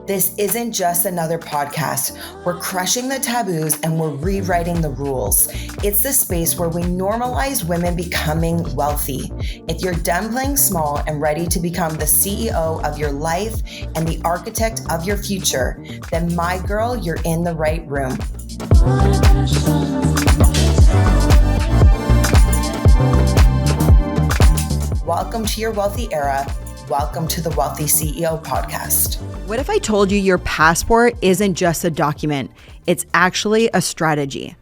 This isn't just another podcast. We're crushing the taboos and we're rewriting the rules. It's the space where we normalize women becoming wealthy. If you're done playing small and ready to become the CEO of your life and the architect of your future, then my girl, you're in the right room. Welcome to your wealthy era. Welcome to the Wellthy CEO podcast. What if I told you your passport isn't just a document? It's actually a strategy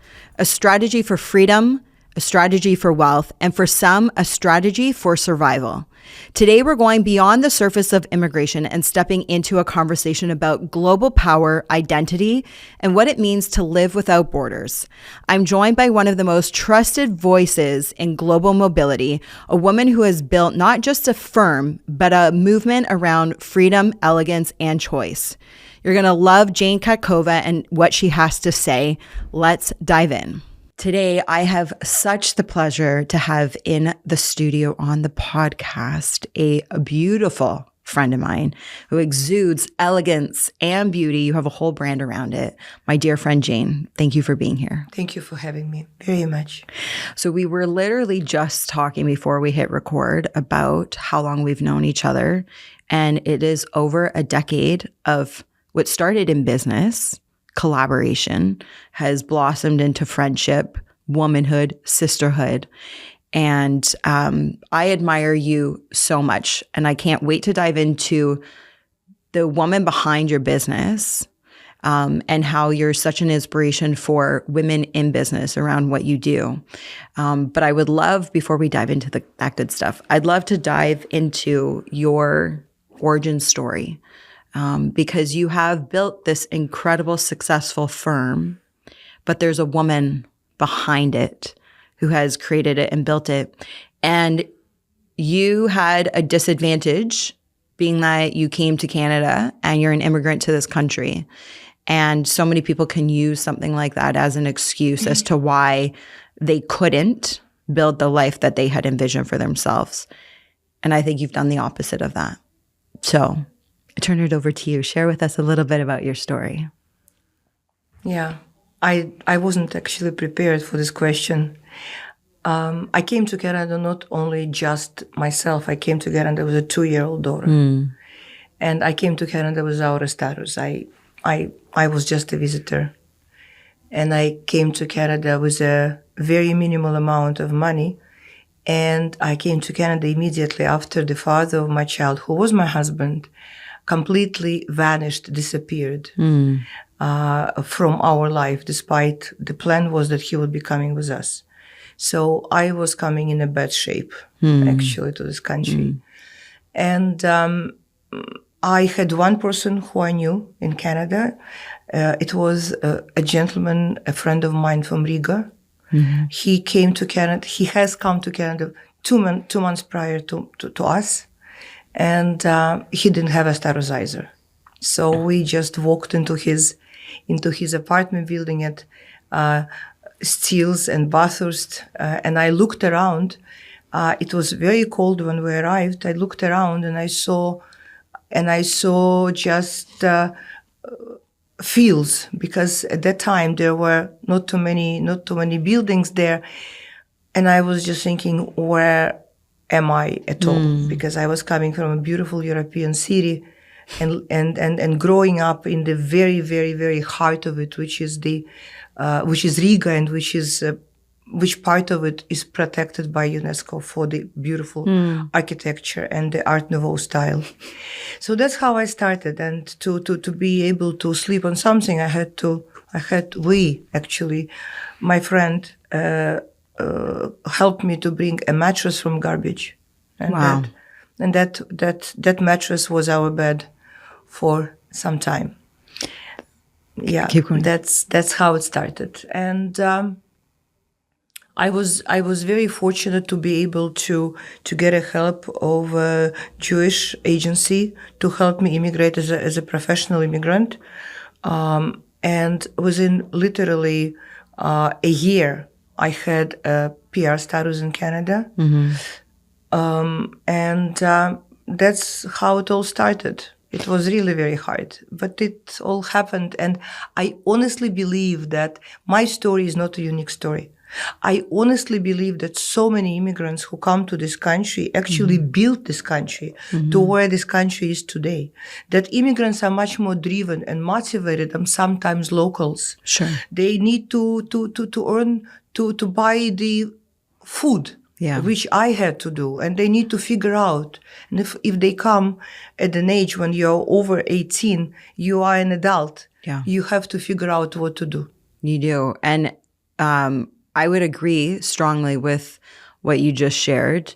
for freedom, a strategy for wealth, and for some, a strategy for survival. Today, we're going beyond the surface of immigration and stepping into a conversation about global power, identity, and what it means to live without borders. I'm joined by one of the most trusted voices in global mobility, a woman who has built not just a firm, but a movement around freedom, elegance, and choice. You're going to love Jane Katkova and what she has to say. Let's dive in. Today, I have such the pleasure to have in the studio on the podcast a beautiful friend of mine who exudes elegance and beauty. You have a whole brand around it. My dear friend, Jane, thank you for being here. Thank you for having me very much. So we were literally just talking before we hit record about how long we've known each other. And it is over a decade of what started in business, collaboration, has blossomed into friendship, womanhood, sisterhood. And I admire you so much. And I can't wait to dive into the woman behind your business and how you're such an inspiration for women in business around what you do. But I would love, before we dive into that good stuff, I'd love to dive into your origin story. Because you have built this incredible, successful firm, but there's a woman behind it who has created it and built it. And you had a disadvantage being that you came to Canada and you're an immigrant to this country. And so many people can use something like that as an excuse as to why they couldn't build the life that they had envisioned for themselves. And I think you've done the opposite of that. So I turn it over to you. Share with us a little bit about your story. Yeah, I wasn't actually prepared for this question. I came to Canada not only just myself. I came to Canada with a 2-year-old daughter. And I came to Canada without a status. I was just a visitor. And I came to Canada with a very minimal amount of money. And I came to Canada immediately after the father of my child, who was my husband, completely vanished, disappeared from our life, despite the plan was that he would be coming with us. So I was coming in a bad shape, actually, to this country. And I had one person who I knew in Canada. It was a gentleman, a friend of mine from Riga. He came to Canada. He has come to Canada 2 months prior to us. And he didn't have a status either. So we just walked into his apartment building at Steeles and Bathurst. And I looked around. It was very cold when we arrived. I looked around and I saw just fields, because at that time there were not too many buildings there. And I was just thinking, where am I at all? Because I was coming from a beautiful European city and growing up in the very, very, very heart of it, which is Riga, and which part of it is protected by UNESCO for the beautiful architecture and the Art Nouveau style. So that's how I started. And to be able to sleep on something, my friend, helped me to bring a mattress from garbage. And wow. That mattress was our bed for some time. Yeah, keep going. That's how it started. And I was very fortunate to be able to get a help of a Jewish agency to help me immigrate as a professional immigrant. And within literally a year, I had a PR status in Canada. And that's how it all started. It was really very hard, but it all happened. And I honestly believe that my story is not a unique story. I honestly believe that so many immigrants who come to this country actually built this country to where this country is today. That immigrants are much more driven and motivated than sometimes locals. Sure. They need to earn, to buy the food. Yeah. Which I had to do, and they need to figure out. And if they come at an age when you're over 18, you are an adult. Yeah. You have to figure out what to do. You do. And I would agree strongly with what you just shared.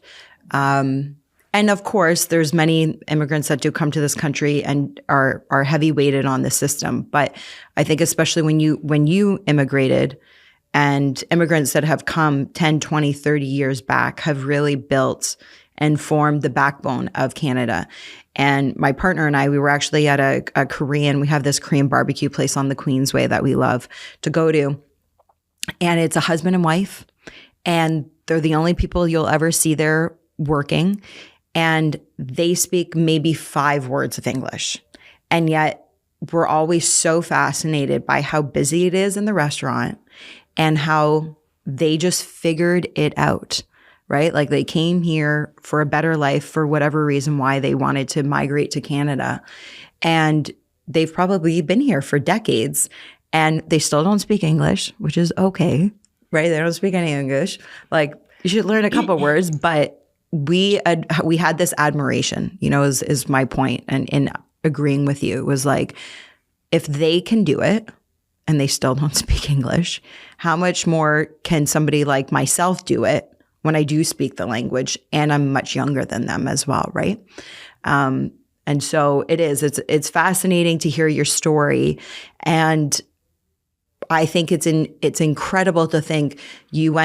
And of course, there's many immigrants that do come to this country and are heavy weighted on the system. But I think especially when you immigrated, and immigrants that have come 10, 20, 30 years back have really built and formed the backbone of Canada. And my partner and I, we were actually at a Korean, we have this Korean barbecue place on the Queensway that we love to go to. And it's a husband and wife. And they're the only people you'll ever see there working. And they speak maybe 5 words of English. And yet we're always so fascinated by how busy it is in the restaurant and how they just figured it out, right? Like they came here for a better life for whatever reason why they wanted to migrate to Canada. And they've probably been here for decades and they still don't speak English, which is okay, right? They don't speak any English. Like you should learn a couple words, but we had this admiration, is my point. And in agreeing with you, it was like, if they can do it, and they still don't speak English, how much more can somebody like myself do it when I do speak the language and I'm much younger than them as well, right? And so it's fascinating to hear your story. And I think it's incredible to think you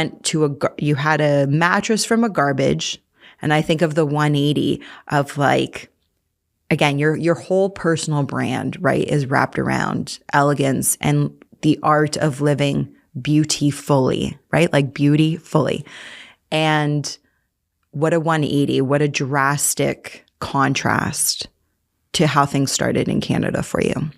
you had a mattress from a garbage. And I think of the 180 of like, again, your whole personal brand, right, is wrapped around elegance and the art of living beautifully, right? Like beautifully. And what a 180, what a drastic contrast to how things started in Canada for you.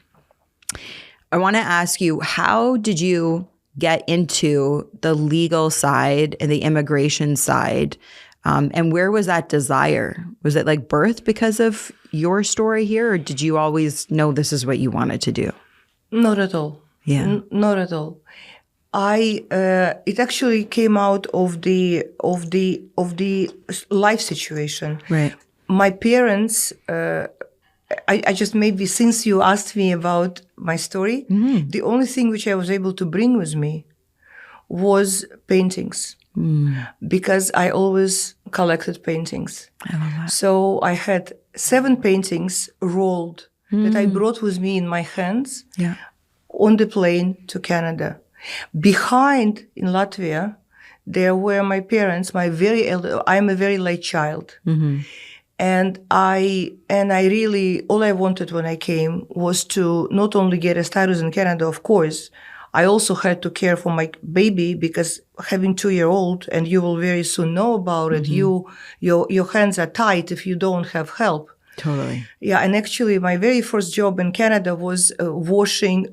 I want to ask you, how did you get into the legal side and the immigration side? And where was that desire? Was it like birth because of your story here, or did you always know this is what you wanted to do? Not at all. Yeah, not at all. It actually came out of the life situation. Right. My parents. I just maybe since you asked me about my story, the only thing which I was able to bring with me was paintings. Because I always collected paintings. I love that. So I had 7 paintings rolled that I brought with me in my hands on the plane to Canada. Behind in Latvia, there were my parents, I'm a very late child. And I really, all I wanted when I came was to not only get a status in Canada, of course, I also had to care for my baby because having 2-year-old, and you will very soon know about it, your hands are tied if you don't have help. Totally. Yeah, and actually my very first job in Canada was washing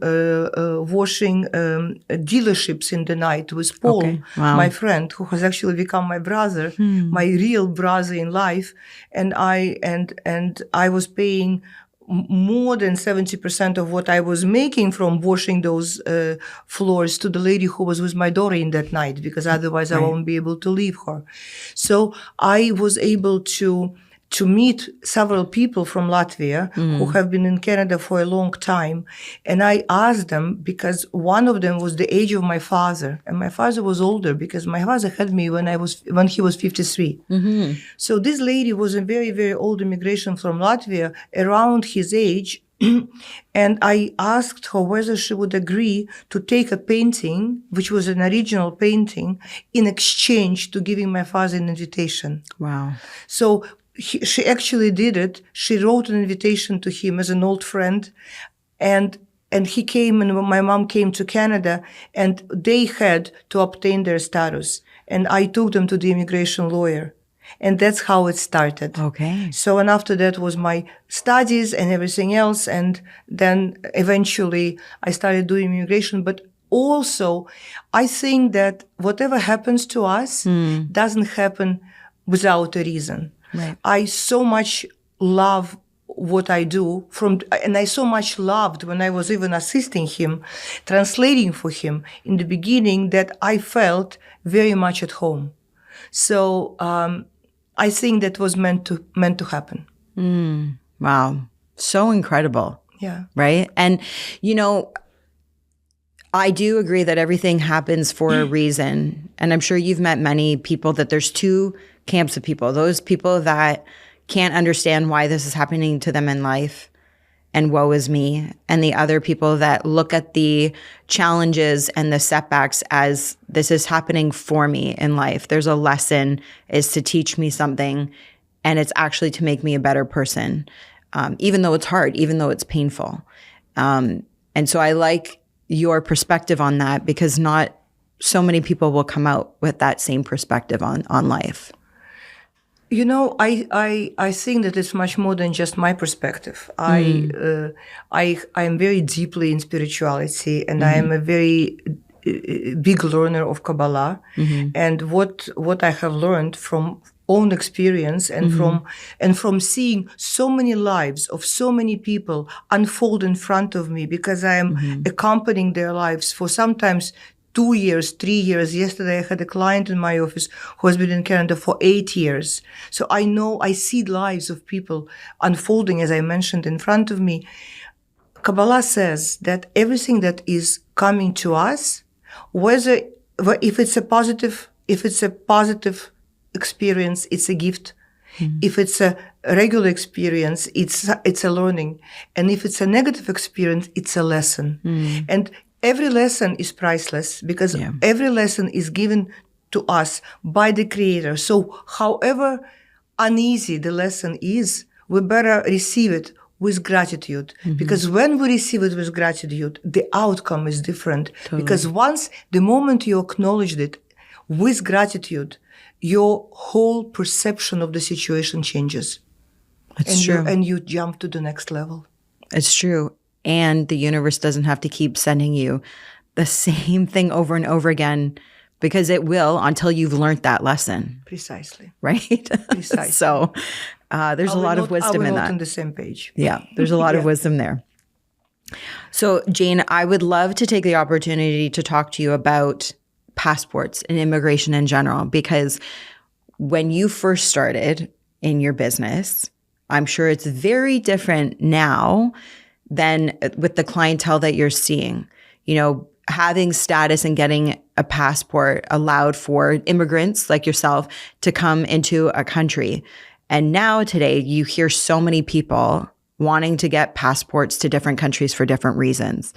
dealerships in the night with Paul, my friend, who has actually become my brother, my real brother in life. And I was paying more than 70% of what I was making from washing those floors to the lady who was with my daughter in that night, because otherwise I won't be able to leave her. So I was able to meet several people from Latvia who have been in Canada for a long time. And I asked them, because one of them was the age of my father. And my father was older because my father had me when he was 53. So this lady was a very, very old immigration from Latvia, around his age. And I asked her whether she would agree to take a painting, which was an original painting, in exchange to giving my father an invitation. Wow. So she actually did it. She wrote an invitation to him as an old friend, and he came, and my mom came to Canada, and they had to obtain their status. And I took them to the immigration lawyer. And that's how it started. Okay. So, and after that was my studies and everything else. And then eventually I started doing immigration. But also, I think that whatever happens to us doesn't happen without a reason. Right. I so much love what I do and I so much loved when I was even assisting him, translating for him in the beginning, that I felt very much at home. So, I think that was meant to happen. Wow. So incredible. Yeah. Right. And, I do agree that everything happens for a reason. And I'm sure you've met many people that there's two camps of people. Those people that can't understand why this is happening to them in life and woe is me. And the other people that look at the challenges and the setbacks as this is happening for me in life. There's a lesson, is to teach me something, and it's actually to make me a better person, even though it's hard, even though it's painful. And so I like your perspective on that, because not so many people will come out with that same perspective on life. I think that it's much more than just my perspective. I am very deeply in spirituality, and I am a very big learner of Kabbalah. And what I have learned from own experience and from seeing so many lives of so many people unfold in front of me, because I am accompanying their lives for sometimes 2 years, 3 years. Yesterday, I had a client in my office who has been in Canada for 8 years. So I see lives of people unfolding, as I mentioned, in front of me. Kabbalah says that everything that is coming to us, if it's a positive experience, it's a gift. If it's a regular experience, it's a learning. And if it's a negative experience, it's a lesson. And every lesson is priceless, because every lesson is given to us by the Creator. So however uneasy the lesson is, we better receive it with gratitude. Because when we receive it with gratitude, the outcome is different. Totally. Because the moment you acknowledge it with gratitude, your whole perception of the situation changes. It's true. And you jump to the next level. It's true. And the universe doesn't have to keep sending you the same thing over and over again, because it will, until you've learned that lesson. Precisely. Right? Precisely. So there's a lot of wisdom in that. Are we not on the same page? Yeah, there's a lot of wisdom there. So, Jane, I would love to take the opportunity to talk to you about passports and immigration in general, because when you first started in your business, I'm sure it's very different now than with the clientele that you're seeing. Having status and getting a passport allowed for immigrants like yourself to come into a country. And now today, you hear so many people wanting to get passports to different countries for different reasons.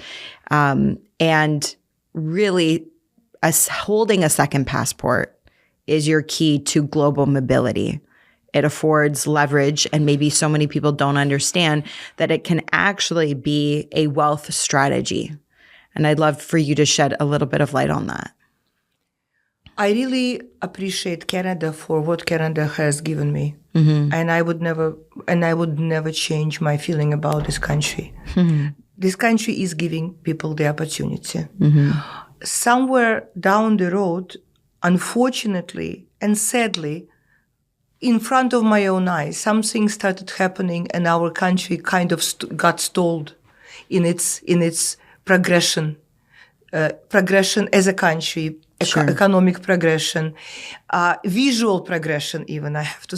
And really, holding a second passport is your key to global mobility. It affords leverage, and maybe so many people don't understand that it can actually be a wealth strategy. And I'd love for you to shed a little bit of light on that. I really appreciate Canada for what Canada has given me. And I would never change my feeling about this country. This country is giving people the opportunity. Somewhere down the road, unfortunately and sadly, in front of my own eyes, something started happening, and our country kind of got stalled in its progression as a country, economic progression, visual progression. Even I have to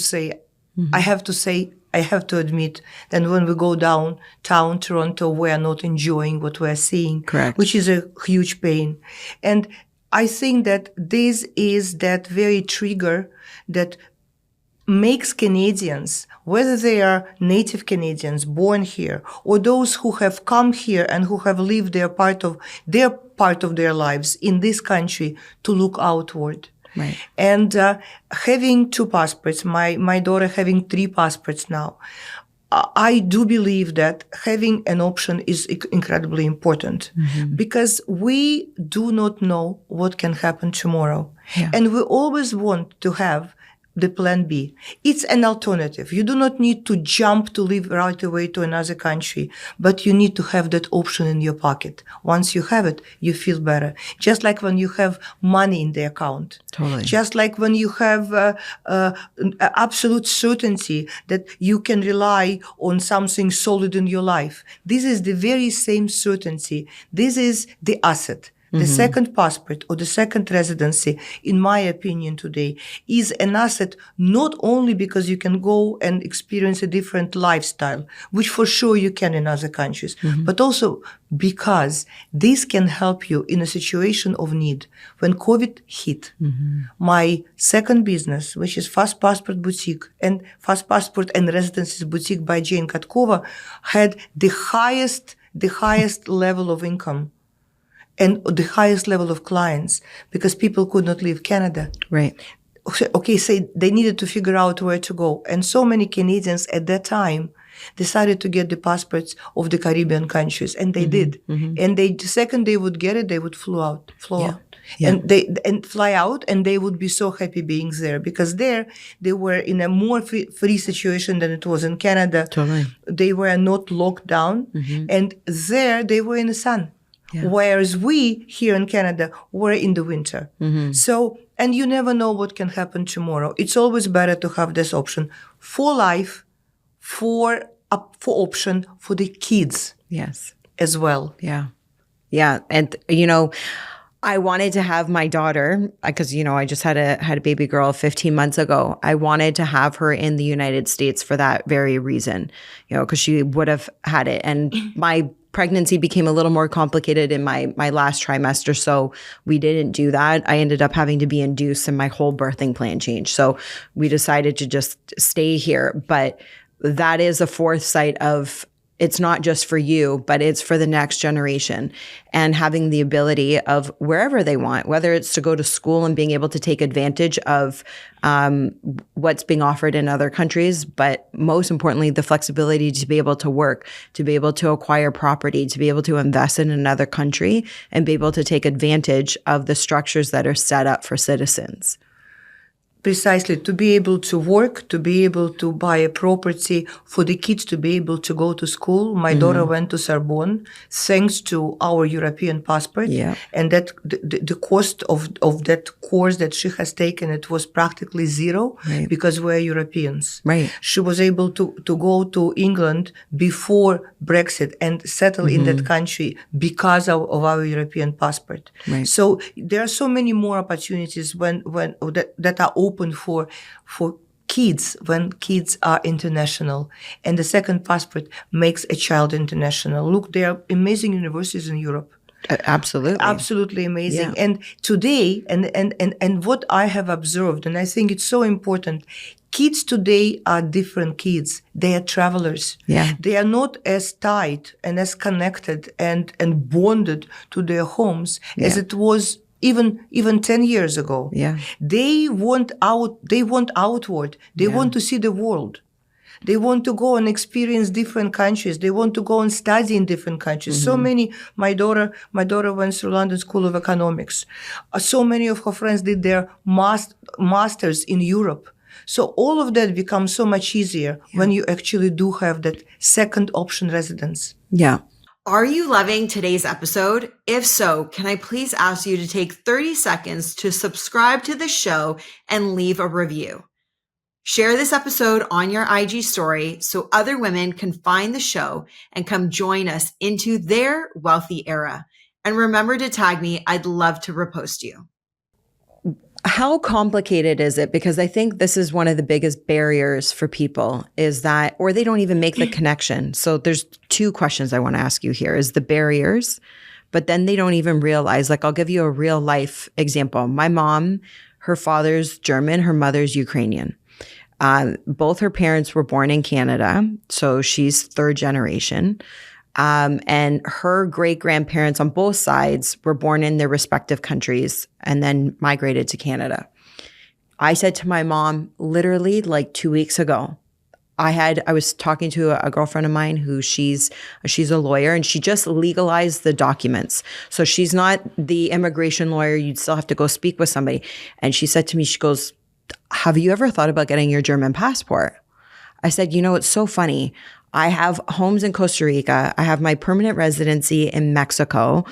admit that when we go downtown Toronto, we are not enjoying what we are seeing, Correct. Which is a huge pain. And I think that this is that very trigger that makes Canadians, whether they are native Canadians born here or those who have come here and who have lived their part of their lives in this country, to look outward. Right. And having 2 passports, my daughter having 3 passports now, I do believe that having an option is incredibly important, because we do not know what can happen tomorrow. Yeah. And we always want to have the plan B. It's an alternative. You do not need to jump to live right away to another country, but you need to have that option in your pocket. Once you have it, you feel better. Just like when you have money in the account. Totally. Just like when you have absolute certainty that you can rely on something solid in your life. This is the very same certainty. This is the asset. The second passport or the second residency, in my opinion today, is an asset not only because you can go and experience a different lifestyle, which for sure you can in other countries, but also because this can help you in a situation of need. When COVID hit, my second business, which is Fast Passport Boutique and Fast Passport and Residencies Boutique by Jane Katkova, had the highest level of income and the highest level of clients because people could not leave Canada. Right. Okay, say they needed to figure out where to go. And so many Canadians at that time decided to get the passports of the Caribbean countries, and they did. And the second they would get it, they would fly out. Yeah. And fly out, and they would be so happy being there because there they were in a more free situation than it was in Canada. Totally. They were not locked down, and there they were in the sun. Yeah. Whereas we here in Canada were in the winter. So, and you never know what can happen tomorrow. It's always better to have this option for life, for option for the kids. Yes. As well. Yeah. Yeah. And, I wanted to have my daughter because, I just had a baby girl 15 months ago. I wanted to have her in the United States for that very reason, because she would have had it. And my pregnancy became a little more complicated in my last trimester. So we didn't do that. I ended up having to be induced and my whole birthing plan changed. So we decided to just stay here. But that is a foresight of it's not just for you, but it's for the next generation, and having the ability of wherever they want, whether it's to go to school and being able to take advantage of what's being offered in other countries, but most importantly, the flexibility to be able to work, to be able to acquire property, to be able to invest in another country and be able to take advantage of the structures that are set up for citizens. Precisely, to be able to work, to be able to buy a property, for the kids to be able to go to school. My daughter went to Sorbonne thanks to our European passport. Yeah. And that the cost of that course that she has taken, it was practically zero because we're Europeans. Right. She was able to go to England before Brexit and settle in that country because of our European passport. Right. So there are so many more opportunities when that are open for kids when kids are international. And the second passport makes a child international. Look, there are amazing universities in Europe. Absolutely. Absolutely amazing. Yeah. And today, and what I have observed, and I think it's so important, kids today are different kids. They are travelers. Yeah. They are not as tight and as connected and bonded to their homes as it was even 10 years ago. Yeah. They want outward. They want to see the world. They want to go and experience different countries. They want to go and study in different countries. So many, my daughter went through London School of Economics. So many of her friends did their masters in Europe. So all of that becomes so much easier when you actually do have that second option residence. Yeah. Are you loving today's episode? If so, can I please ask you to take 30 seconds to subscribe to the show and leave a review? Share this episode on your IG story so other women can find the show and come join us into their wealthy era. And remember to tag me. I'd love to repost you. How complicated is it? Because I think this is one of the biggest barriers for people is that, or they don't even make the connection. So there's two questions I want to ask you here is the barriers, but then they don't even realize, like I'll give you a real life example. My mom, her father's German, her mother's Ukrainian. Both her parents were born in Canada. So she's third generation. And her great-grandparents on both sides were born in their respective countries and then migrated to Canada. I said to my mom, literally like 2 weeks ago, I was talking to a girlfriend of mine who she's a lawyer and she just legalized the documents. So she's not the immigration lawyer. You'd still have to go speak with somebody. And she said to me, she goes, have you ever thought about getting your German passport? I said, it's so funny. I have homes in Costa Rica. I have my permanent residency in Mexico,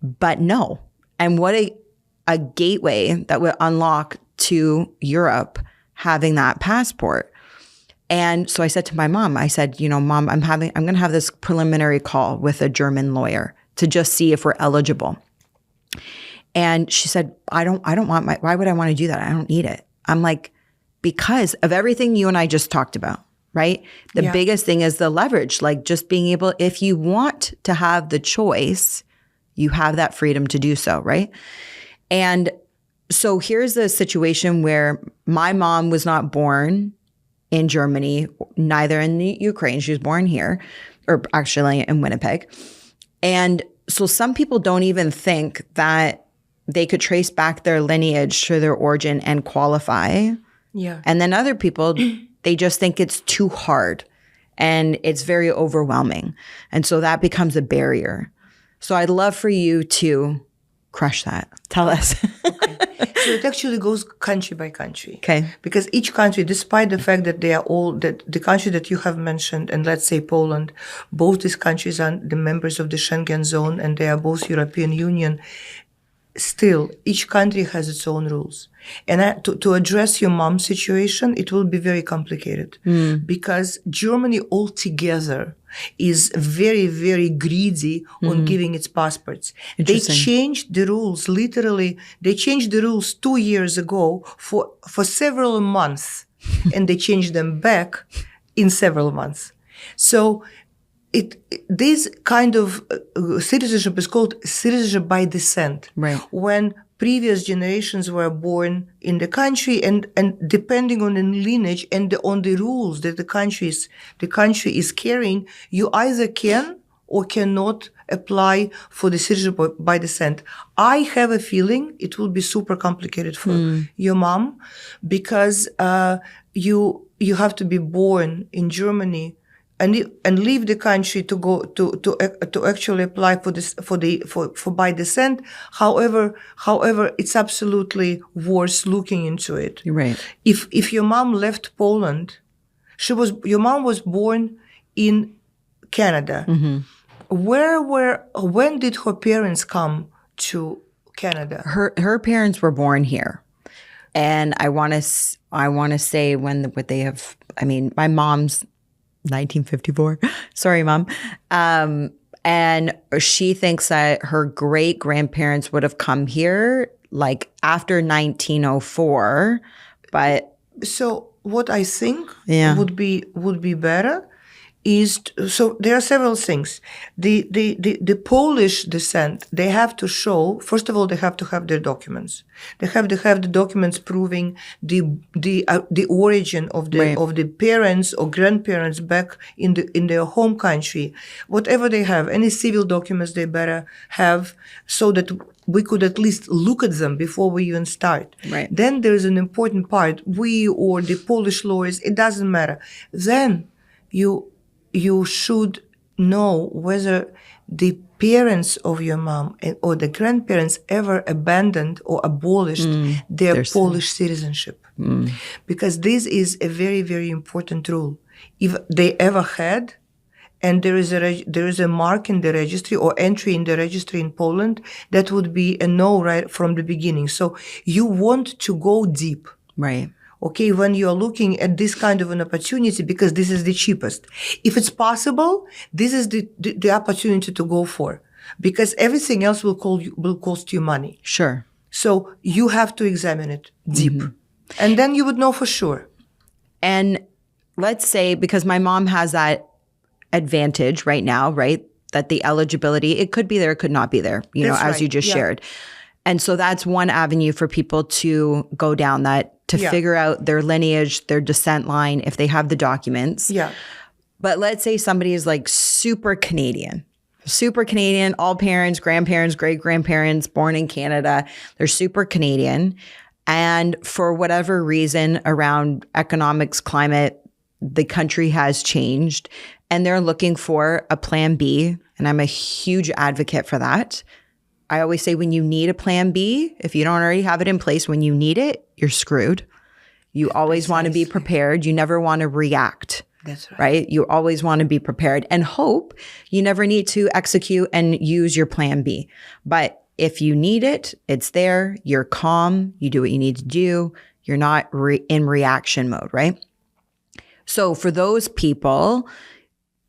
but no. And what a gateway that would unlock to Europe having that passport. And so I said to my mom, I said, Mom, I'm going to have this preliminary call with a German lawyer to just see if we're eligible. And she said, why would I want to do that? I don't need it. I'm like, because of everything you and I just talked about, right? The biggest thing is the leverage, like just being able, if you want to have the choice, you have that freedom to do so, right? And so here's the situation where my mom was not born in Germany, neither in the Ukraine. She was born here, or actually in Winnipeg. And so some people don't even think that they could trace back their lineage to their origin and qualify. Yeah. And then other people, they just think it's too hard and it's very overwhelming. And so that becomes a barrier. So I'd love for you to crush that. Tell us. Okay. So it actually goes country by country. Okay. Because each country, despite the fact that they are all, that the country that you have mentioned, and let's say Poland, both these countries are the members of the Schengen zone and they are both European Union, still, each country has its own rules. And to address your mom's situation, it will be very complicated because Germany altogether is very, very greedy on giving its passports. They changed the rules, literally, they changed the rules 2 years ago for several months, and they changed them back in several months. So this kind of citizenship is called citizenship by descent. Right. When previous generations were born in the country, and depending on the lineage and on the rules that the country is carrying, you either can or cannot apply for the citizenship by descent. I have a feeling it will be super complicated for your mom because you have to be born in Germany and leave the country to go to actually apply for this for by descent. However, it's absolutely worth looking into it. Right. If your mom left Poland, your mom was born in Canada. When did her parents come to Canada? Her parents were born here. And I want to say what they have, my mom's 1954. Sorry, Mom. And she thinks that her great grandparents would have come here like after 1904. But so what I think would be better is so there are several things. The Polish descent, they have to show, first of all, they have to have their documents. They have to have the documents proving the origin of the parents or grandparents back in their home country. Whatever they have, any civil documents they better have, so that we could at least look at them before we even start. Right. Then there's an important part. We or the Polish lawyers, it doesn't matter. Then you should know whether the parents of your mom or the grandparents ever abandoned or abolished their Polish citizenship. Because this is a very, very important rule. If they ever had, and there is a mark in the registry or entry in the registry in Poland, that would be a no right from the beginning. So you want to go deep. right. Okay, when you are looking at this kind of an opportunity, because this is the cheapest. If it's possible, this is the opportunity to go for, because everything else will cost you money. Sure. So you have to examine it deep. And then you would know for sure. And let's say, because my mom has that advantage right now, right? That the eligibility, it could be there, it could not be there, That's as right. you just shared. And so that's one avenue for people to go down to figure out their lineage, their descent line, if they have the documents. Yeah. But let's say somebody is like super Canadian, all parents, grandparents, great-grandparents, born in Canada. They're super Canadian. And for whatever reason around economics, climate, the country has changed and they're looking for a plan B. And I'm a huge advocate for that. I always say when you need a plan B, if you don't already have it in place, when you need it, you're screwed. You always want to be prepared. You never want to react. That's right. Right? You always want to be prepared and hope. You never need to execute and use your plan B. But if you need it, it's there. You're calm. You do what you need to do. You're not in reaction mode, right? So for those people,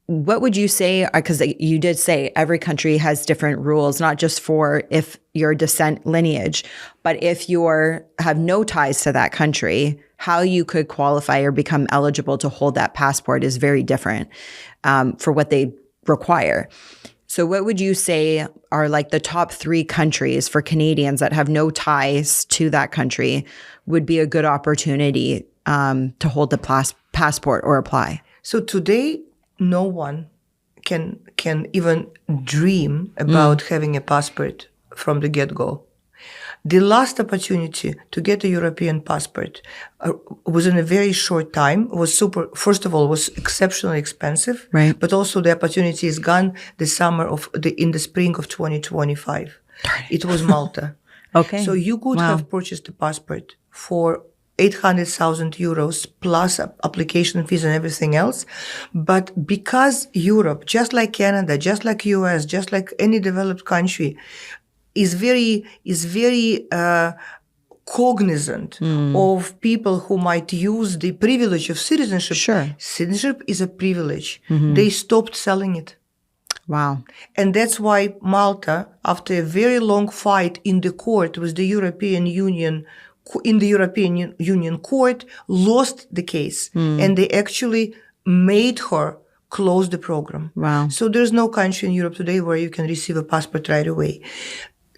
what would you say, because you did say every country has different rules, not just for if your descent lineage, but if you have no ties to that country, how you could qualify or become eligible to hold that passport is very different for what they require. So what would you say are like the top 3 countries for Canadians that have no ties to that country would be a good opportunity to hold the passport or apply? So today, no one can even dream about having a passport from the get-go. The last opportunity to get a European passport within a very short time was first of all, was exceptionally expensive, right? But also the opportunity is gone in the spring of 2025. It was Malta. Okay. So you could have purchased a passport for 800,000 euros plus application fees and everything else. But because Europe, just like Canada, just like US, just like any developed country, is very cognizant of people who might use the privilege of citizenship. Sure. Citizenship is a privilege. They stopped selling it. Wow. And that's why Malta, after a very long fight in the court with the European Union, in the European Union court, lost the case. And they actually made her close the program. Wow. So there's no country in Europe today where you can receive a passport right away.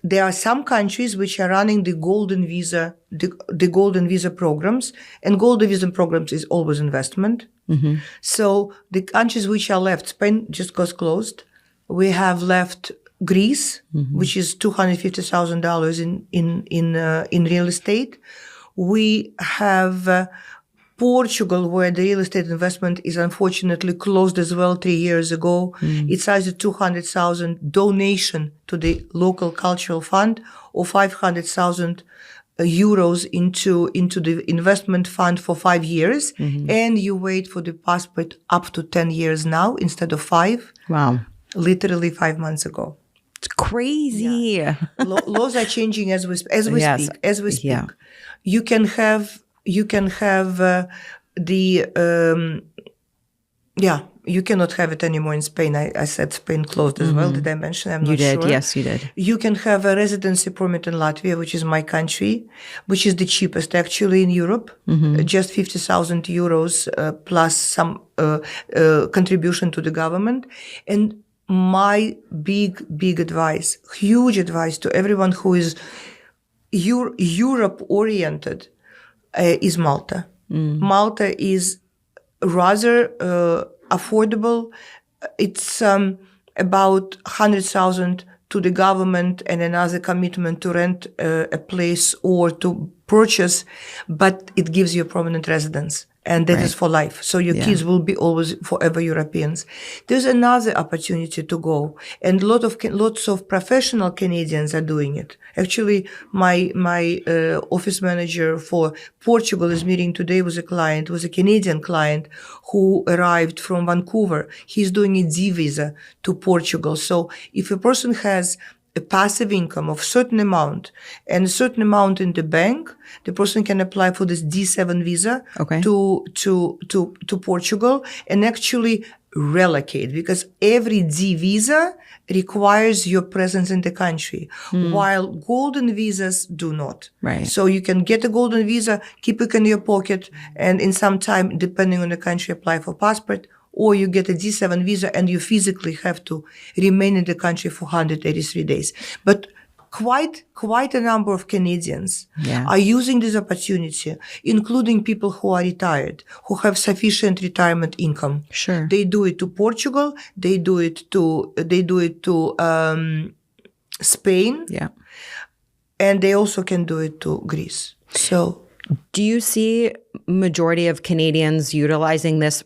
There are some countries which are running the golden visa, the golden visa programs, and golden visa programs is always investment. So the countries which are left, Spain just got closed. We have left Greece, which is $250,000 in real estate. We have Portugal, where the real estate investment is unfortunately closed as well 3 years ago. It's either 200,000 donation to the local cultural fund or 500,000 euros into the investment fund for 5 years. And you wait for the passport up to 10 years now instead of 5. Wow. Literally 5 months ago. It's crazy. Yeah. Laws are changing as we Yes. speak. As we speak, Yeah. you can have you cannot have it anymore in Spain. I said Spain closed as well. Did I mention? I'm not sure. You did. Yes, you did. You can have a residency permit in Latvia, which is my country, which is the cheapest actually in Europe. Just 50,000 euros plus some contribution to the government. And my big advice, huge advice to everyone who is Europe oriented, is Malta. Malta is rather affordable. It's about 100,000 to the government and another commitment to rent a place or to purchase, but it gives you a permanent residence. And that is for life. So your kids will be always forever Europeans. There's another opportunity to go. And lots of professional Canadians are doing it. Actually, my office manager for Portugal is meeting today with a Canadian client who arrived from Vancouver. He's doing a D visa to Portugal. So if a person has a passive income of certain amount and a certain amount in the bank, the person can apply for this D7 visa to Portugal and actually relocate, because every D visa requires your presence in the country, while golden visas do not. Right. So you can get a golden visa, keep it in your pocket, and in some time, depending on the country, apply for passport, or you get a D7 visa and you physically have to remain in the country for 183 days. But quite a number of Canadians are using this opportunity, including people who are retired, who have sufficient retirement income. Sure. They do it to Portugal. They do it to Spain. Yeah. And they also can do it to Greece. So, do you see majority of Canadians utilizing this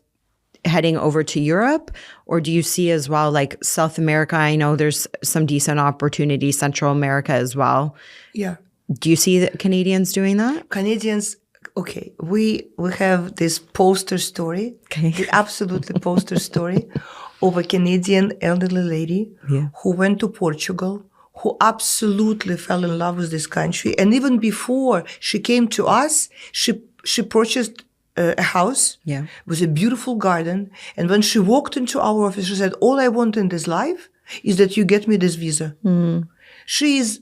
heading over to Europe, or do you see as well like South America? I know there's some decent opportunity, Central America as well. Yeah. Do you see the Canadians doing that? Canadians Okay, we have this poster story, the absolutely poster story of a Canadian elderly lady who went to Portugal, who absolutely fell in love with this country. And even before she came to us, she purchased a house with a beautiful garden. And when she walked into our office, she said, all I want in this life is that you get me this visa. She is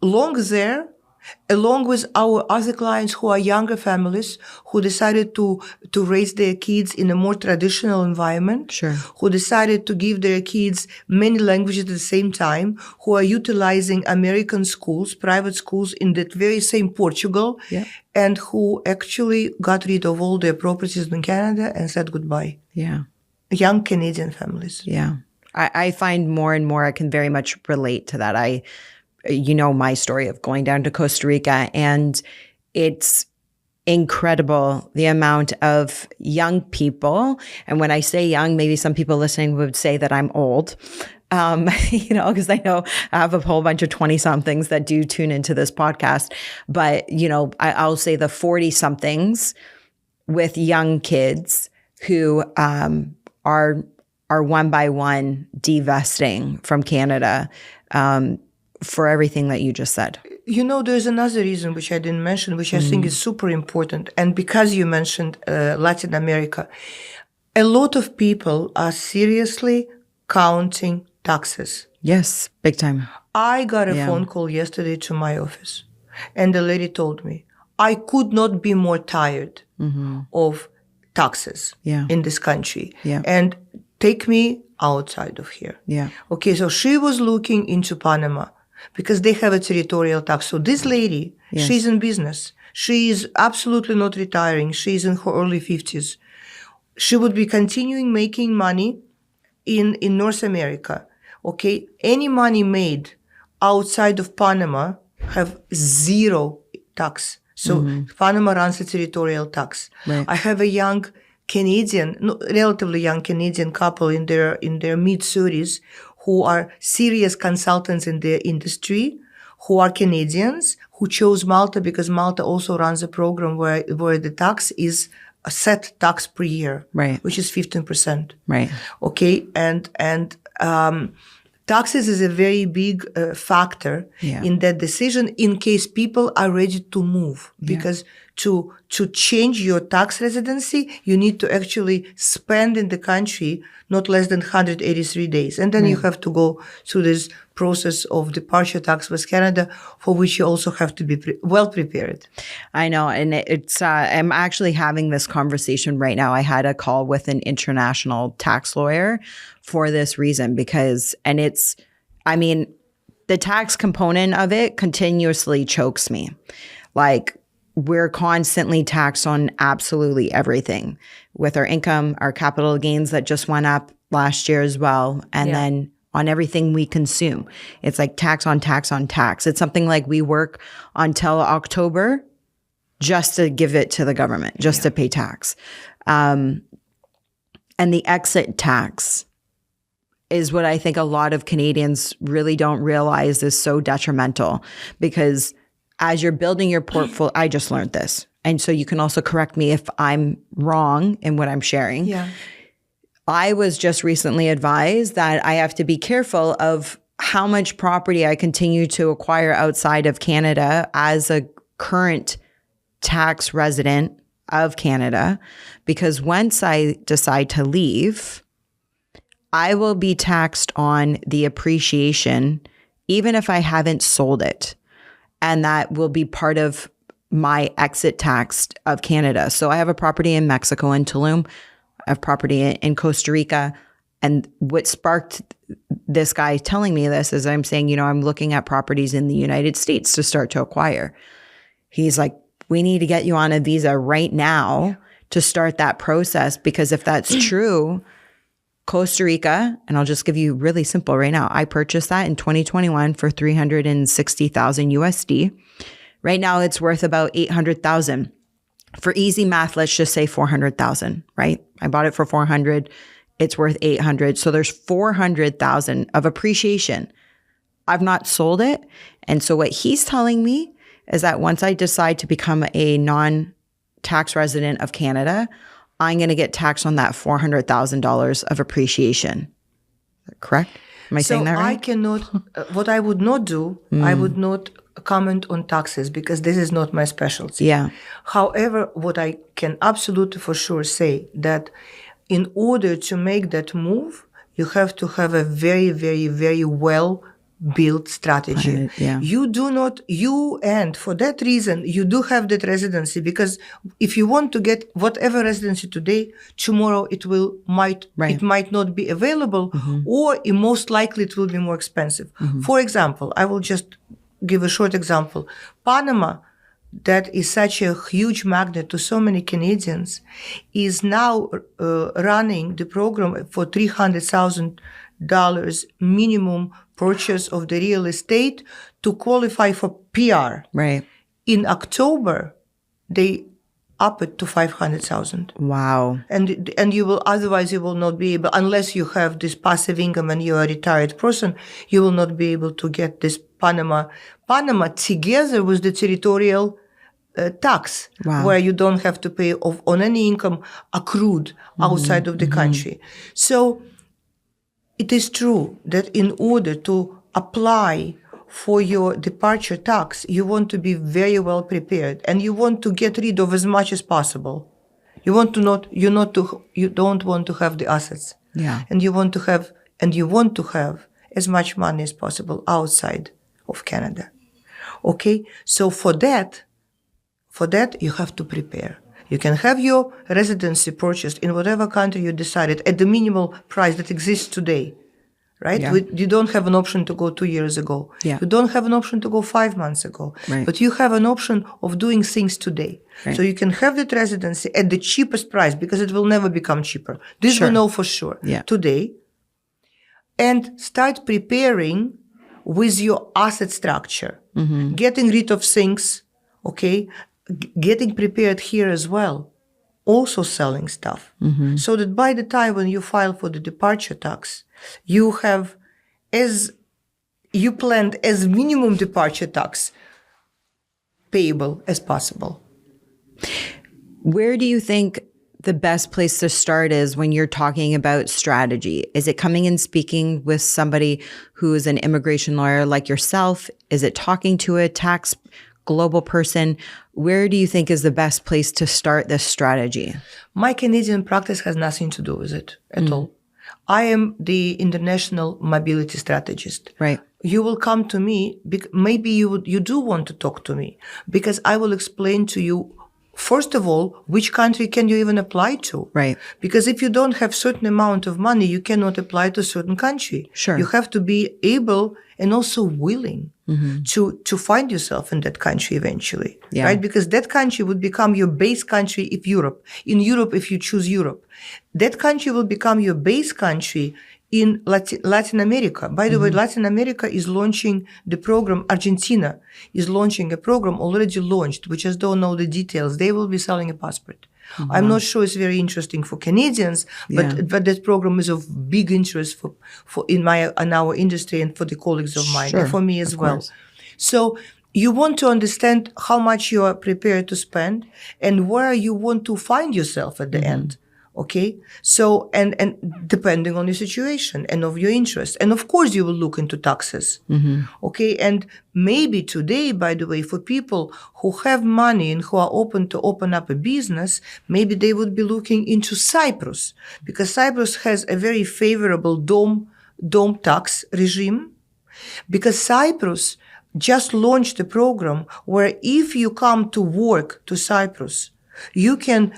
long there, along with our other clients who are younger families who decided to raise their kids in a more traditional environment, who decided to give their kids many languages at the same time, who are utilizing American schools, private schools in that very same Portugal, and who actually got rid of all their properties in Canada and said goodbye. Young Canadian families. I find more and more I can very much relate to that. You know my story of going down to Costa Rica, and it's incredible the amount of young people. And when I say young, maybe some people listening would say that I'm old, because I know I have a whole bunch of 20-somethings that do tune into this podcast. But, I'll say the 40-somethings with young kids who are one by one divesting from Canada for everything that you just said. There's another reason which I didn't mention, which I think is super important. And because you mentioned Latin America, a lot of people are seriously counting taxes. Yes, big time. I got a phone call yesterday to my office, and the lady told me, I could not be more tired of taxes in this country. And take me outside of here. Okay, so she was looking into Panama, because they have a territorial tax. So this lady, she's in business. She is absolutely not retiring. She's in her early 50s. She would be continuing making money in North America. Okay, any money made outside of Panama have zero tax. So Panama runs a territorial tax. I have a young relatively young Canadian couple in their mid-30s who are serious consultants in the industry, who are Canadians, who chose Malta because Malta also runs a program where the tax is a set tax per year, which is 15%. Okay, and taxes is a very big factor in that decision in case people are ready to move, because to change your tax residency, you need to actually spend in the country not less than 183 days. And then you have to go through this process of departure tax with Canada, for which you also have to be well prepared. I know. And it's, I'm actually having this conversation right now. I had a call with an international tax lawyer for this reason, because, the tax component of it continuously chokes me. Like, we're constantly taxed on absolutely everything with our income, our capital gains that just went up last year as well. And then on everything we consume, it's like tax on tax on tax. It's something like we work until October just to give it to the government, just to pay tax. And the exit tax is what I think a lot of Canadians really don't realize is so detrimental, because as you're building your portfolio, I just learned this. And so you can also correct me if I'm wrong in what I'm sharing. I was just recently advised that I have to be careful of how much property I continue to acquire outside of Canada as a current tax resident of Canada, because once I decide to leave, I will be taxed on the appreciation, even if I haven't sold it. And that will be part of my exit tax of Canada. So I have a property in Mexico, in Tulum. I have property in Costa Rica. And what sparked this guy telling me this is I'm saying, I'm looking at properties in the United States to start to acquire. He's like, we need to get you on a visa right now to start that process, because if that's true, Costa Rica, and I'll just give you really simple right now. I purchased that in 2021 for $360,000 USD. Right now it's worth about $800,000. For easy math, let's just say $400,000, right? I bought it for $400,000. It's worth $800,000. So there's $400,000 of appreciation. I've not sold it. And so what he's telling me is that once I decide to become a tax resident of Canada, I'm going to get taxed on that $400,000 of appreciation. Correct? Am I saying that right? I cannot, what I would not do, I would not comment on taxes because this is not my specialty. Yeah. However, what I can absolutely for sure say that in order to make that move, you have to have a very, very, very well built strategy. Yeah. And for that reason, you do have that residency because if you want to get whatever residency today, tomorrow it might not be available, or most likely it will be more expensive. For example, I will just give a short example. Panama, that is such a huge magnet to so many Canadians, is now running the program for $300,000 minimum purchase of the real estate to qualify for PR. Right. In October, they up it to 500,000. Wow. And you will not be able, unless you have this passive income and you're a retired person, you will not be able to get this Panama together with the territorial tax, where you don't have to pay on any income accrued outside of the country. So it is true that in order to apply for your departure tax, you want to be very well prepared and you want to get rid of as much as possible. You don't want to have the assets. Yeah. And you want to have as much money as possible outside of Canada. Okay? So for that you have to prepare. You can have your residency purchased in whatever country you decided at the minimal price that exists today, right? Yeah. You don't have an option to go 2 years ago. Yeah. You don't have an option to go 5 months ago. Right. But you have an option of doing things today. Right. So you can have that residency at the cheapest price because it will never become cheaper. This we know for sure today. And start preparing with your asset structure. Getting rid of things, okay? Getting prepared here as well, also selling stuff, so that by the time when you file for the departure tax, you have planned as minimum departure tax payable as possible. Where do you think the best place to start is when you're talking about strategy? Is it coming and speaking with somebody who is an immigration lawyer like yourself? Is it talking to a tax global person? Where do you think is the best place to start this strategy? My Canadian practice has nothing to do with it at all. I am the international mobility strategist. Right. You will come to me, maybe you do want to talk to me, because I will explain to you, first of all, which country can you even apply to? Right. Because if you don't have certain amount of money, you cannot apply to a certain country. Sure. You have to be able and also willing to find yourself in that country eventually, right? Because that country would become your base country if you choose Europe. That country will become your base country in Latin America. By the way, Latin America is launching the program. Argentina is launching a program already launched. We just don't know the details. They will be selling a passport. I'm not sure it's very interesting for Canadians, but that program is of big interest in our industry and for the colleagues of mine, and for me as well. Course. So you want to understand how much you are prepared to spend and where you want to find yourself at the end. Okay. So, and depending on your situation and of your interest. And of course, you will look into taxes. Okay. And maybe today, by the way, for people who have money and who are open to open up a business, maybe they would be looking into Cyprus, because Cyprus has a very favorable dome tax regime, because Cyprus just launched a program where if you come to work to Cyprus, you can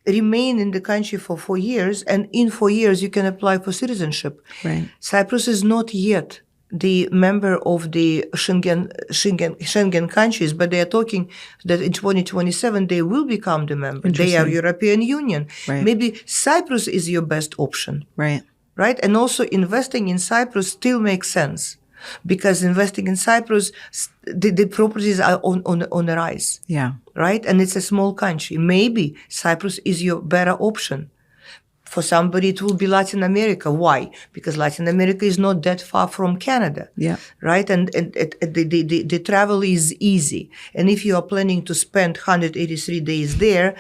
remain in the country for 4 years, and in 4 years you can apply for citizenship. Right. Cyprus is not yet the member of the Schengen countries, but they are talking that in 2027 they will become the member. They are European Union. Right. Maybe Cyprus is your best option. Right. Right? And also investing in Cyprus still makes sense, because investing in Cyprus, the properties are on the rise. Yeah. Right? And it's a small country. Maybe Cyprus is your better option. For somebody, it will be Latin America. Why? Because Latin America is not that far from Canada. Yeah. Right? And the travel is easy. And if you are planning to spend 183 days there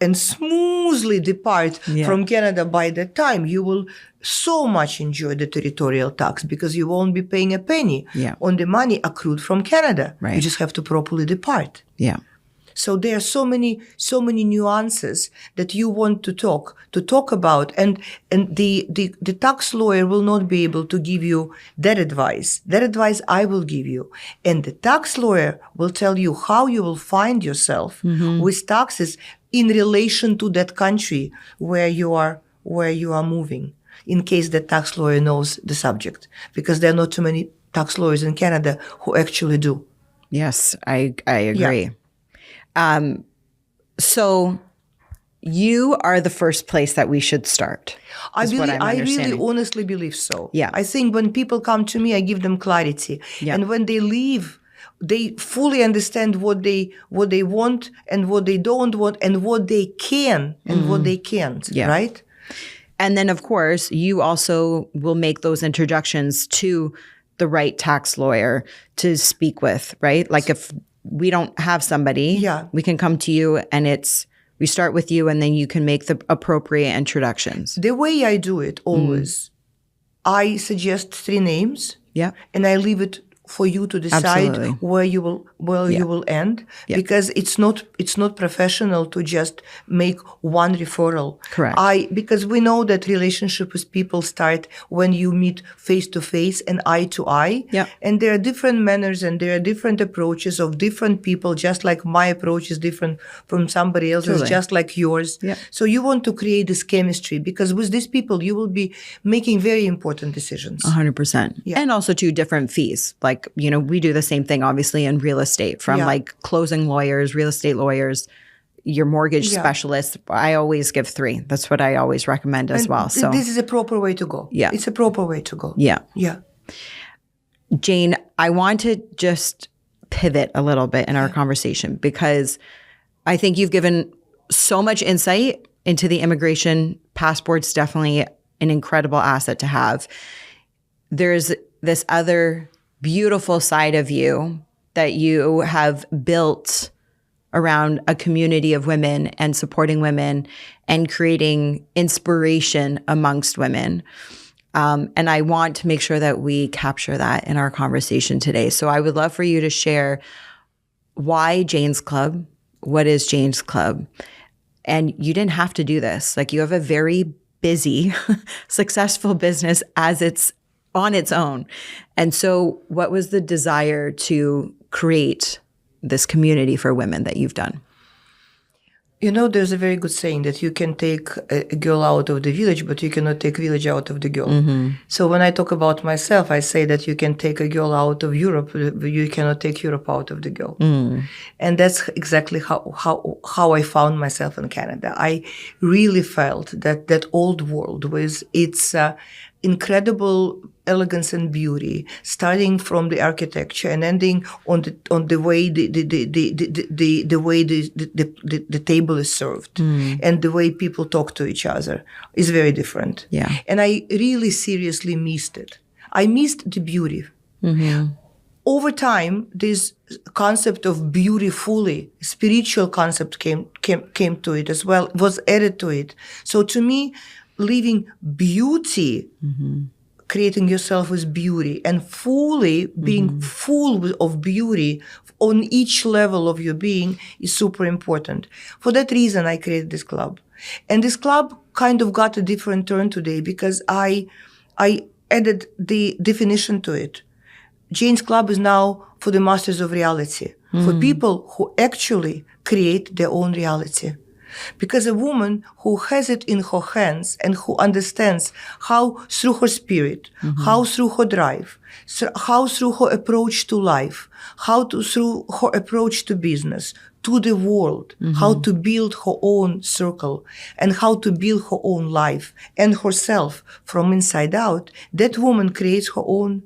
and smoothly depart from Canada by that time, you will so much enjoy the territorial tax because you won't be paying a penny on the money accrued from Canada. Right. You just have to properly depart. Yeah. So there are so many nuances that you want to talk about, and the tax lawyer will not be able to give you that advice. That advice I will give you, and the tax lawyer will tell you how you will find yourself with taxes in relation to that country where you are moving. In case the tax lawyer knows the subject, because there are not too many tax lawyers in Canada who actually do. Yes, I agree. So you are the first place that we should start. I really honestly believe so. Yeah. I think when people come to me, I give them clarity. Yeah. And when they leave, they fully understand what they want and what they don't want and what they can and what they can't. Yeah. Right? And then, of course, you also will make those introductions to the right tax lawyer to speak with, right? Like if we don't have somebody, we can come to you and we start with you and then you can make the appropriate introductions. The way I do it always, I suggest 3 names and I leave it for you to decide where you will end, because it's not professional to just make one referral. Correct. Because we know that relationship with people start when you meet face to face and eye to eye. Yeah. And there are different manners and there are different approaches of different people, just like my approach is different from somebody else's, just like yours. Yeah. So you want to create this chemistry, because with these people you will be making very important decisions. 100%. Yeah. And also to different fees. Like, we do the same thing, obviously, in real estate, from like closing lawyers, real estate lawyers, your mortgage specialist. I always give 3. That's what I always recommend as well. So this is a proper way to go. Yeah. It's a proper way to go. Yeah. Yeah. Jane, I want to just pivot a little bit in our conversation, because I think you've given so much insight into the immigration. Passport's definitely an incredible asset to have. There's this other beautiful side of you that you have built around a community of women and supporting women and creating inspiration amongst women. And I want to make sure that we capture that in our conversation today. So I would love for you to share why Jane's Club, what is Jane's Club? And you didn't have to do this. Like, you have a very busy, successful business as it's on its own. And so what was the desire to create this community for women that you've done? There's a very good saying that you can take a girl out of the village, but you cannot take village out of the girl. Mm-hmm. So when I talk about myself, I say that you can take a girl out of Europe, but you cannot take Europe out of the girl. Mm. And that's exactly how I found myself in Canada. I really felt that old world with its incredible elegance and beauty, starting from the architecture and ending on the way the way the table is served and the way people talk to each other is very different. Yeah. And I really seriously missed it. I missed the beauty. Mm-hmm. Over time, this concept of beautifully, spiritual concept came to it as well, was added to it. So to me, living beauty, creating yourself with beauty and fully being full of beauty on each level of your being is super important. For that reason, I created this club. And this club kind of got a different turn today because I added the definition to it. Jane's Club is now for the masters of reality, for people who actually create their own reality. Because a woman who has it in her hands and who understands how through her spirit, how through her drive, how through her approach to life, through her approach to business, to the world, how to build her own circle and how to build her own life and herself from inside out, that woman creates her own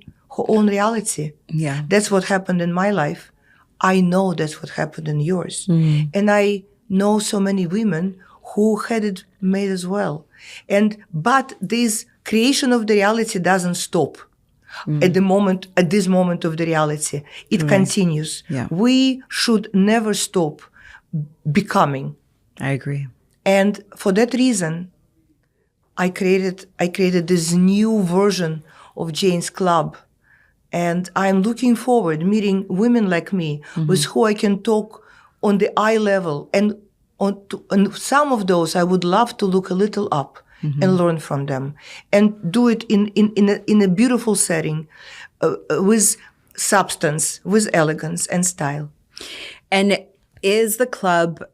reality. Yeah. That's what happened in my life. I know that's what happened in yours. And I know so many women who had it made as well. But this creation of the reality doesn't stop at this moment of the reality. It continues. Yeah. We should never stop becoming. I agree. And for that reason, I created this new version of Jane's Club. And I'm looking forward meeting women like me with who I can talk on the eye level. And on some of those, I would love to look a little up and learn from them and do it in a beautiful setting with substance, with elegance and style. And is the club,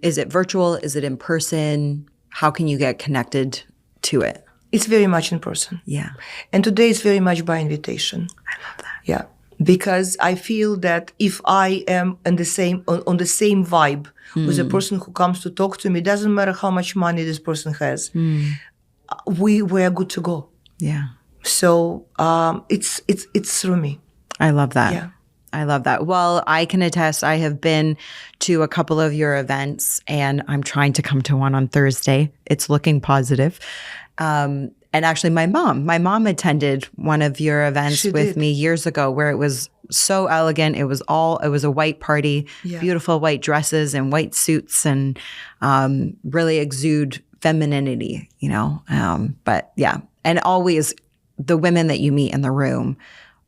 is it virtual? Is it in person? How can you get connected to it? It's very much in person. Yeah. And today it's very much by invitation. I love that. Yeah. Because I feel that if I am on the same vibe with a person who comes to talk to me, doesn't matter how much money this person has, we are good to go. Yeah. So it's through me. I love that. Yeah. I love that. Well, I can attest, I have been to a couple of your events and I'm trying to come to one on Thursday. It's looking positive. And actually my mom attended one of your events with me years ago where it was so elegant. It was a white party, beautiful white dresses and white suits and really exude femininity, but yeah. And always the women that you meet in the room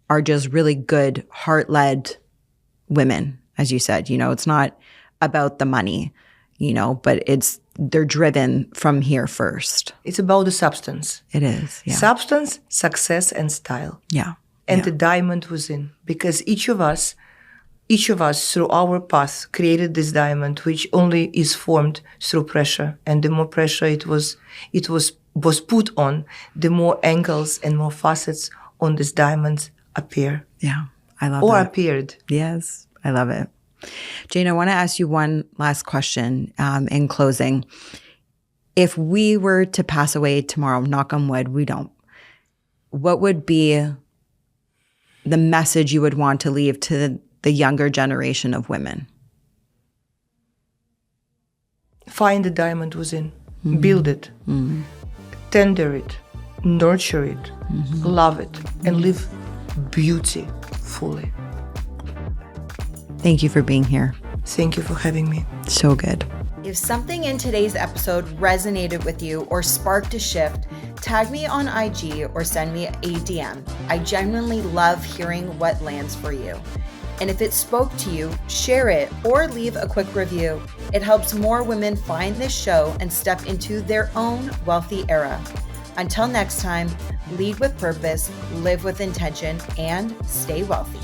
are just really good, heart-led women, as you said. It's not about the money, but they're driven from here first. It's about the substance. It is, yeah. Substance, success, and style. Yeah. And the diamond within. Because each of us through our path created this diamond, which only is formed through pressure. And the more pressure it was put on, the more angles and more facets on this diamond appear. Yeah, I love that. Or that. appeared. Yes, I love it. Jane, I want to ask you one last question in closing. If we were to pass away tomorrow, knock on wood, we don't, what would be the message you would want to leave to the younger generation of women? Find the diamond within. Build it. Tender it. Nurture it. Love it. And live beautifully. Thank you for being here. Thank you for having me. So good. If something in today's episode resonated with you or sparked a shift, tag me on IG or send me a DM. I genuinely love hearing what lands for you. And if it spoke to you, share it or leave a quick review. It helps more women find this show and step into their own wealthy era. Until next time, lead with purpose, live with intention, and stay wealthy.